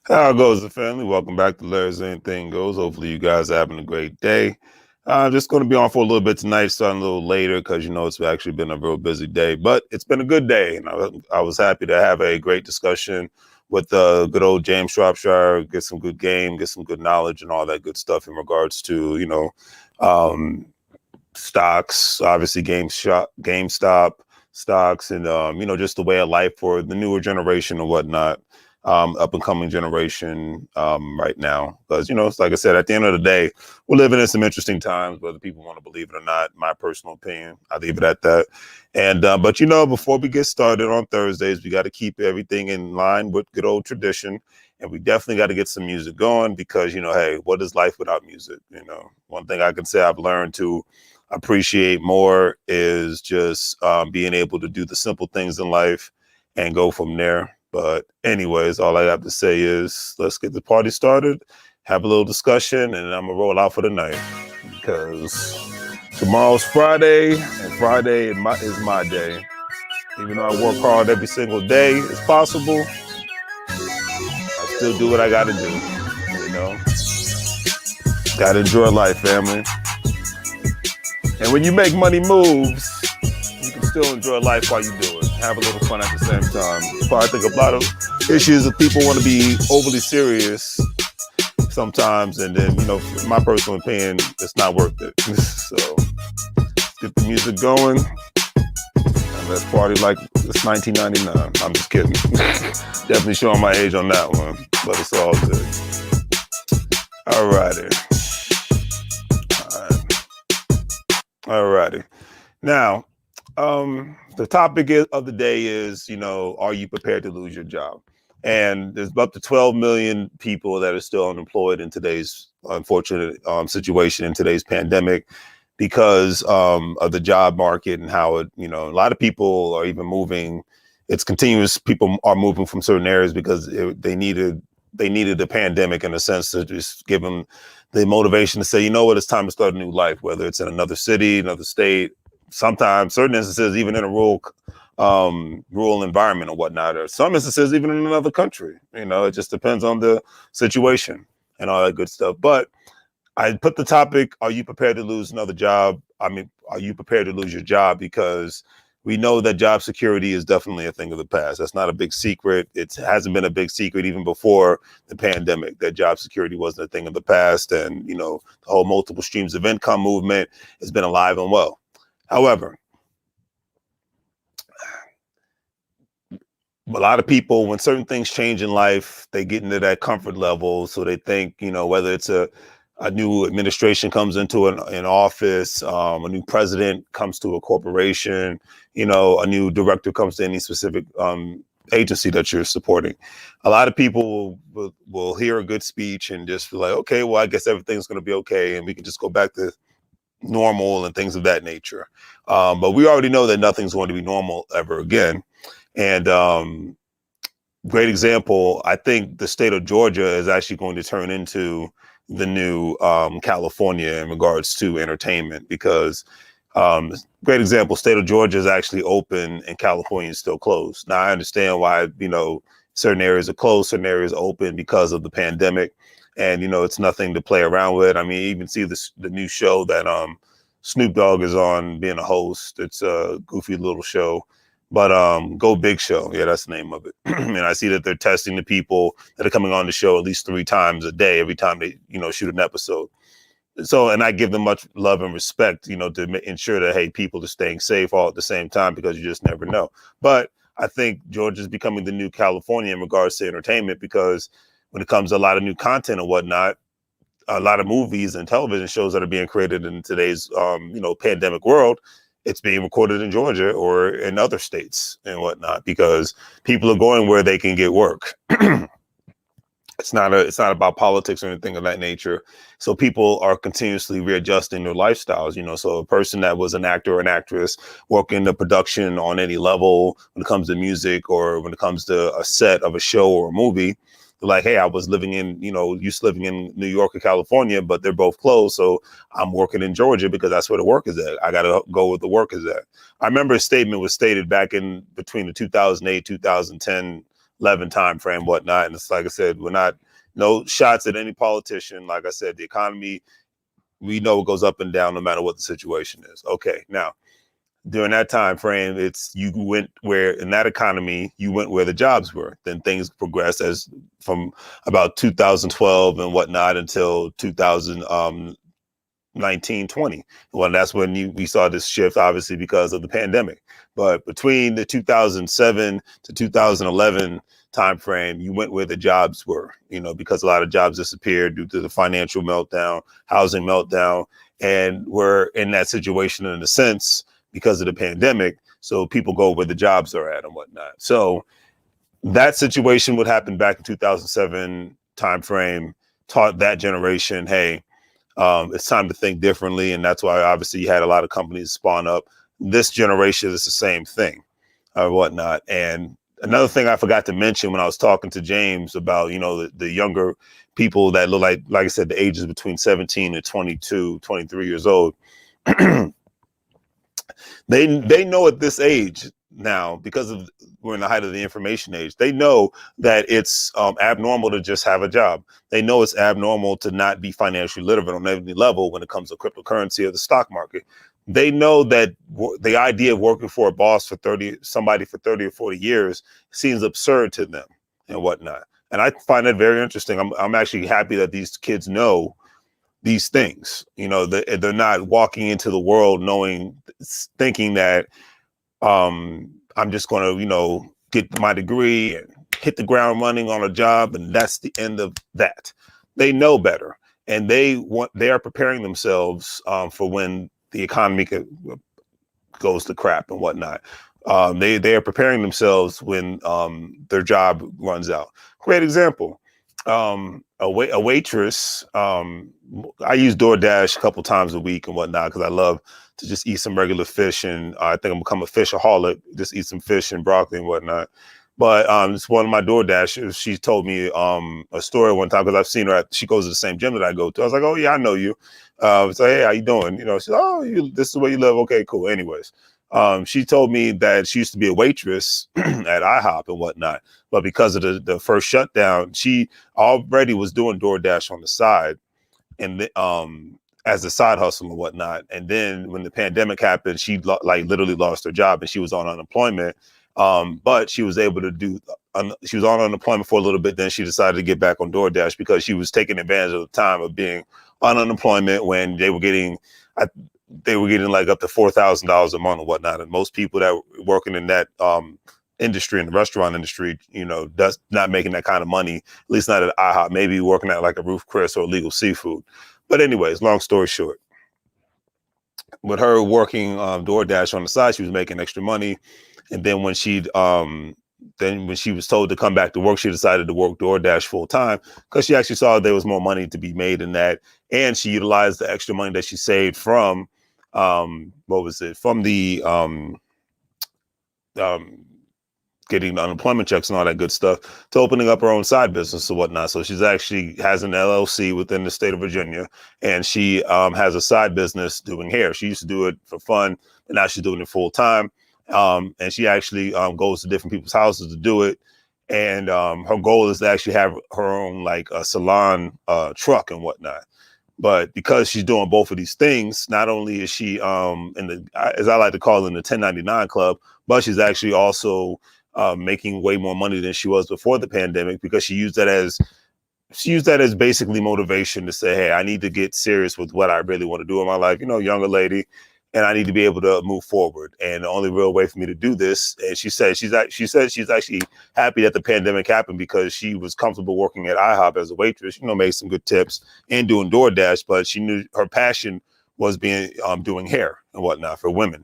How goes the family? Welcome back to Larry's Anything Goes. Hopefully, you guys are having a great day. Just going to be on for a little bit tonight, starting a little later because it's actually been a real busy day, but it's been a good day. And I was happy to have a great discussion with good old James Shropshire, get some good game, get some good knowledge, and all that good stuff in regards to um, stocks, obviously GameStop stocks, and just the way of life for the newer generation and whatnot, up and coming generation right now. Because it's like I said, at the end of the day, we're living in some interesting times, whether people want to believe it or not. My personal opinion, I leave it at that. And but before we get started on Thursdays, we got to keep everything in line with good old tradition. And we definitely got to get some music going because, hey, what is life without music? One thing I can say I've learned to appreciate more is just being able to do the simple things in life and go from there. But anyways, all I have to say is let's get the party started, have a little discussion, and I'm gonna roll out for the night because tomorrow's Friday, and Friday is my day. Even though I work hard every single day as possible, I still do what I gotta do. Gotta enjoy life, family. And when you make money moves, you can still enjoy life while you do it. Have a little fun at the same time. But I think a lot of issues that people want to be overly serious sometimes, and then, my personal opinion, it's not worth it. So let's get the music going. And let's party like it's 1999. I'm just kidding. Definitely showing my age on that one, but it's all good. All righty. All righty. Now, the topic of the day is, are you prepared to lose your job? And there's up to 12 million people that are still unemployed in today's unfortunate situation in today's pandemic because of the job market and how a lot of people are even moving. It's continuous. People are moving from certain areas because they needed the pandemic in a sense to just give them the motivation to say, it's time to start a new life, whether it's in another city, another state, sometimes certain instances, even in a rural environment or whatnot, or some instances, even in another country. It just depends on the situation and all that good stuff. But I put the topic, are you prepared to lose another job? I mean, are you prepared to lose your job? Because we know that job security is definitely a thing of the past. That's not a big secret. It hasn't been a big secret even before the pandemic that job security wasn't a thing of the past. And, the whole multiple streams of income movement has been alive and well. However, a lot of people, when certain things change in life, they get into that comfort level. So they think, whether it's a new administration comes into an office, a new president comes to a corporation, a new director comes to any specific agency that you're supporting. A lot of people will hear a good speech and just be like, okay, well, I guess everything's going to be okay. And we can just go back to normal and things of that nature. But we already know that nothing's going to be normal ever again. And great example, I think the state of Georgia is actually going to turn into the new California in regards to entertainment because great example, state of Georgia is actually open and California is still closed. Now, I understand why, certain areas are closed, certain areas are open because of the pandemic. And, it's nothing to play around with. I mean, you even see the new show that Snoop Dogg is on being a host. It's a goofy little show. But Go Big Show, yeah, that's the name of it. And I see that they're testing the people that are coming on the show at least 3 times a day, every time they, shoot an episode. So, and I give them much love and respect, to ensure that, hey, people are staying safe all at the same time because you just never know. But I think Georgia's becoming the new California in regards to entertainment because when it comes to a lot of new content and whatnot, a lot of movies and television shows that are being created in today's, pandemic world, it's being recorded in Georgia or in other states and whatnot because people are going where they can get work. It's not about politics or anything of that nature. So people are continuously readjusting their lifestyles. So a person that was an actor or an actress working the production on any level when it comes to music or when it comes to a set of a show or a movie, like, hey, I was living in, used to living in New York or California, but they're both closed. So I'm working in Georgia because that's where the work is at. I got to go where the work is at. I remember a statement was stated back in between the 2008, 2010 11 time frame, whatnot. And it's like I said, we're not no shots at any politician. Like I said, the economy, we know it goes up and down no matter what the situation is. Okay, now during that time frame, it's you went where in that economy you went where the jobs were. Then things progressed as from about 2012 and whatnot until 2019, 20. Well, that's when we saw this shift, obviously because of the pandemic. But between the 2007 to 2011 time frame, you went where the jobs were. Because a lot of jobs disappeared due to the financial meltdown, housing meltdown, and we're in that situation in a sense because of the pandemic. So people go where the jobs are at and whatnot. So that situation would happen back in 2007 timeframe, taught that generation, hey, it's time to think differently. And that's why obviously you had a lot of companies spawn up. This generation is the same thing or whatnot. And another thing I forgot to mention when I was talking to James about, the younger people that look like I said, the ages between 17 and 22, 23 years old. They know at this age now, because we're in the height of the information age, they know that it's abnormal to just have a job. They know it's abnormal to not be financially literate on any level when it comes to cryptocurrency or the stock market. They know that the idea of working for a boss for 30 or 40 years seems absurd to them and whatnot. And I find that very interesting. I'm actually happy that these kids know these things. They're not walking into the world thinking that I'm just going to, get my degree and hit the ground running on a job, and that's the end of that. They know better, and they are preparing themselves for when the economy goes to crap and whatnot. They are preparing themselves when their job runs out. Great example. A waitress. I use DoorDash a couple times a week and whatnot because I love to just eat some regular fish, and I think I'm become a fishaholic. Just eat some fish and broccoli and whatnot. But it's one of my DoorDashers. She told me a story one time because I've seen her. She goes to the same gym that I go to. I was like, oh yeah, I know you. So hey, how you doing? She's oh, this is where you live. Okay, cool. Anyways. She told me that she used to be a waitress at IHOP and whatnot, but because of the first shutdown, she already was doing DoorDash on the side, and as a side hustle and whatnot. And then when the pandemic happened, she literally lost her job and she was on unemployment. But she was able to she was on unemployment for a little bit. Then she decided to get back on DoorDash because she was taking advantage of the time of being on unemployment when they were getting like up to $4,000 a month or whatnot. And most people that were working in that industry, in the restaurant industry, does not making that kind of money, at least not at IHOP, maybe working at like a Roof Chris or Legal Seafood. But anyways, long story short, with her working DoorDash on the side, she was making extra money. And then when she was told to come back to work, she decided to work DoorDash full time because she actually saw there was more money to be made in that. And she utilized the extra money that she saved from from the getting the unemployment checks and all that good stuff to opening up her own side business or whatnot. So she's actually has an LLC within the state of Virginia, and she has a side business doing hair. She used to do it for fun, but now she's doing it full time. And she actually goes to different people's houses to do it. And her goal is to actually have her own like a salon truck and whatnot. But because she's doing both of these things, not only is she as I like to call it, in the 1099 club, but she's actually also making way more money than she was before the pandemic because she used that as basically motivation to say, hey, I need to get serious with what I really want to do in my life, younger lady, and I need to be able to move forward. And the only real way for me to do this, and she said she's actually happy that the pandemic happened because she was comfortable working at IHOP as a waitress, made some good tips and doing DoorDash, but she knew her passion was being doing hair and whatnot for women.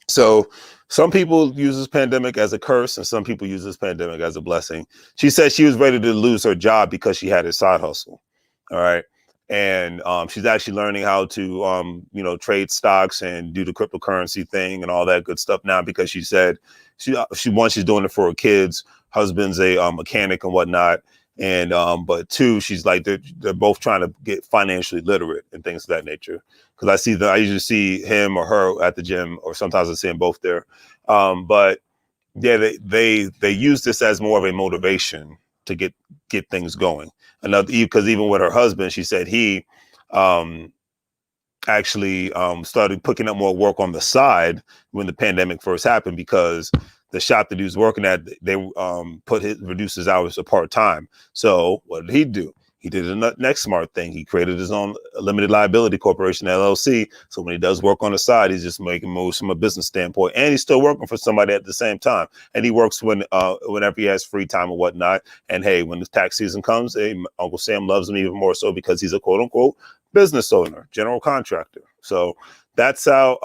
So some people use this pandemic as a curse and some people use this pandemic as a blessing. She said she was ready to lose her job because she had a side hustle. All right. And she's actually learning how to, trade stocks and do the cryptocurrency thing and all that good stuff now because she said she's doing it for her kids. Husband's a mechanic and whatnot. And but two, she's like they're both trying to get financially literate and things of that nature. Because I usually see him or her at the gym, or sometimes I see them both there. But Yeah, they use this as more of a motivation to get things going. Another, because even with her husband, she said he um actually started picking up more work on the side when the pandemic first happened, because the shop that he was working at, they reduced his hours to part-time. So what did he do? He did the next smart thing. He created his own limited liability corporation, LLC. So when he does work on the side, he's just making moves from a business standpoint, and he's still working for somebody at the same time. And he works whenever he has free time or whatnot. And hey, when the tax season comes, hey, Uncle Sam loves him even more so, because he's a quote unquote business owner, general contractor. So that's how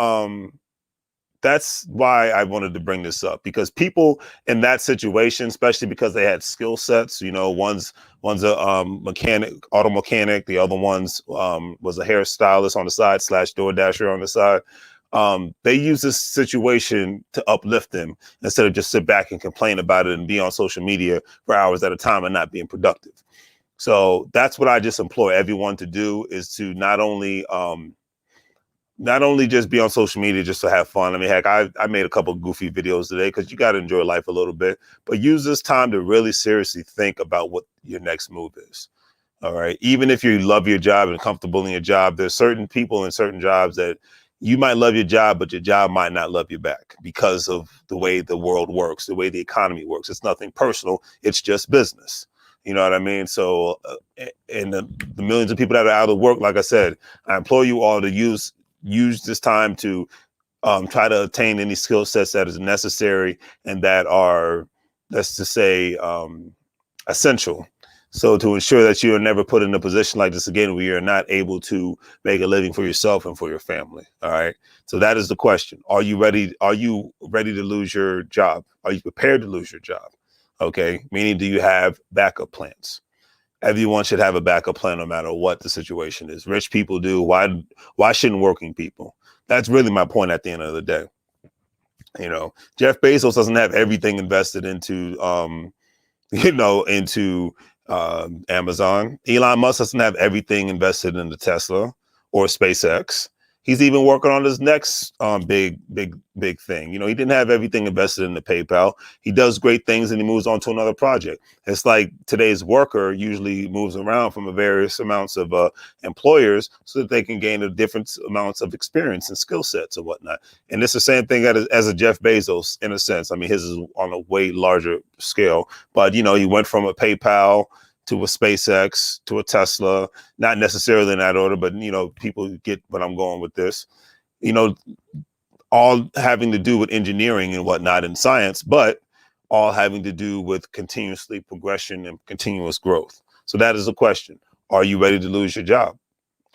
that's why I wanted to bring this up, because people in that situation, especially because they had skill sets, one's a mechanic, auto mechanic, the other one's was a hairstylist on the side / door dasher on the side. They use this situation to uplift them instead of just sit back and complain about it and be on social media for hours at a time and not being productive. So that's what I just implore everyone to do, is to not only just be on social media just to have fun. I mean, heck, I made a couple of goofy videos today because you got to enjoy life a little bit, but use this time to really seriously think about what your next move is. All right. Even if you love your job and comfortable in your job, there's certain people in certain jobs that you might love your job, but your job might not love you back because of the way the world works, the way the economy works. It's nothing personal. It's just business. You know what I mean? So, and the millions of people that are out of work, like I said, I implore you all to use this time to try to attain any skill sets that is necessary and that are, let's just say, essential. So to ensure that you are never put in a position like this again, where you're not able to make a living for yourself and for your family. All right. So that is the question. Are you ready? Are you ready to lose your job? Are you prepared to lose your job? Okay. Meaning, do you have backup plans? Everyone should have a backup plan no matter what the situation is. Rich people do. Why shouldn't working people? That's really my point at the end of the day. Jeff Bezos doesn't have everything invested into into Amazon. Elon Musk doesn't have everything invested into Tesla or SpaceX. He's even working on his next big thing. He didn't have everything invested into PayPal. He does great things and he moves on to another project. It's like today's worker usually moves around from a various amounts of employers so that they can gain a different amounts of experience and skill sets and whatnot. And it's the same thing as a Jeff Bezos, in a sense. I mean, his is on a way larger scale, but he went from a PayPal to a SpaceX, to a Tesla, not necessarily in that order, but, people get what I'm going with this, all having to do with engineering and whatnot and science, but all having to do with continuously progression and continuous growth. So that is the question. Are you ready to lose your job?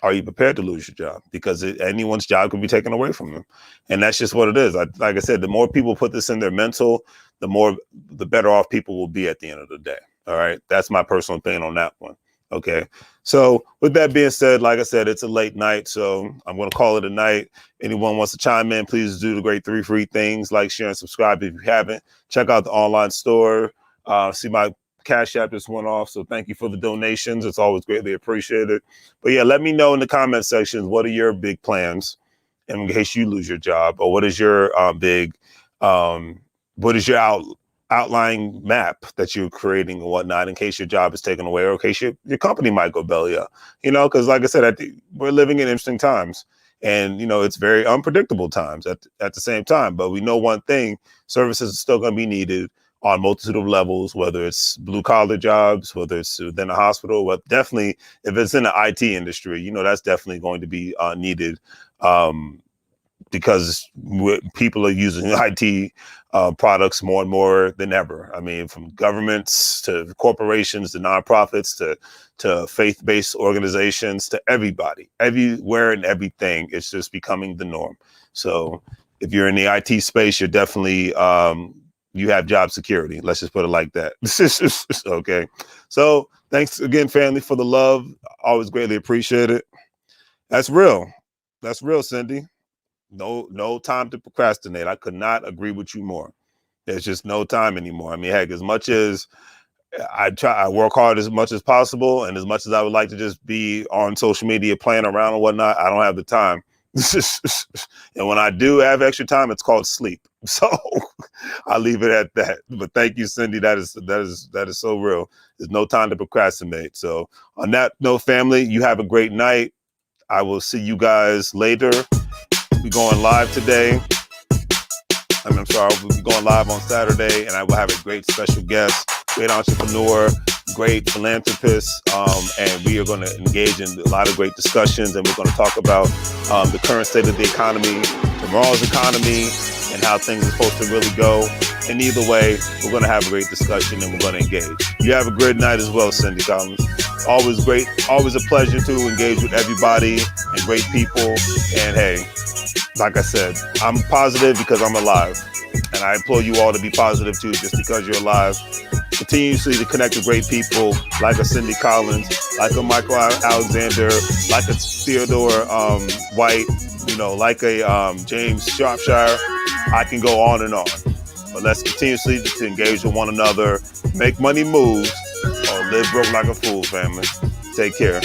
Are you prepared to lose your job? Because anyone's job can be taken away from them. And that's just what it is. Like I said, the more people put this in their mental, the better off people will be at the end of the day. All right. That's my personal opinion on that one. Okay. So with that being said, like I said, it's a late night, so I'm going to call it a night. Anyone wants to chime in, please do the great 3 free things: like, share, and subscribe if you haven't. Check out the online store. See my Cash App just went off, so thank you for the donations. It's always greatly appreciated. But yeah, let me know in the comment sections, what are your big plans in case you lose your job, or what is your what is your outlying map that you're creating and whatnot, in case your job is taken away, or in case your company might go belly up. Because like I said, we're living in interesting times, and it's very unpredictable times at the same time. But we know one thing: services are still going to be needed on a multitude of levels, whether it's blue collar jobs, whether it's within a hospital, but definitely if it's in the IT industry, that's definitely going to be needed, because people are using IT products more and more than ever. I mean, from governments to corporations to nonprofits to faith-based organizations to everybody, everywhere and everything. It's just becoming the norm. So if you're in the IT space, you're definitely you have job security. Let's just put it like that. Okay. So thanks again, family, for the love. Always greatly appreciate it. That's real. That's real, Cindy. No time to procrastinate. I could not agree with you more. There's just no time anymore. I mean, heck, as much as I work hard as much as possible, and as much as I would like to just be on social media playing around and whatnot, I don't have the time. And when I do have extra time, it's called sleep. So I'll leave it at that. But thank you, Cindy. That is so real. There's no time to procrastinate. So on that note, family, you have a great night. I will see you guys later. We're going live today. I'm sorry, we'll be going live on Saturday, and I will have a great special guest, great entrepreneur, great philanthropist, and we are going to engage in a lot of great discussions, and we're going to talk about the current state of the economy, tomorrow's economy, and how things are supposed to really go. And either way, we're going to have a great discussion, and we're going to engage. You have a great night as well, Cindy Collins. Always great, always a pleasure to engage with everybody and great people. And hey, like I said, I'm positive because I'm alive. And I implore you all to be positive too, just because you're alive. Continuously to connect with great people like a Cindy Collins, like a Michael Alexander, like a Theodore White, like a James Shropshire. I can go on and on. But let's continuously to engage with one another, make money move, or live broke like a fool, family. Take care.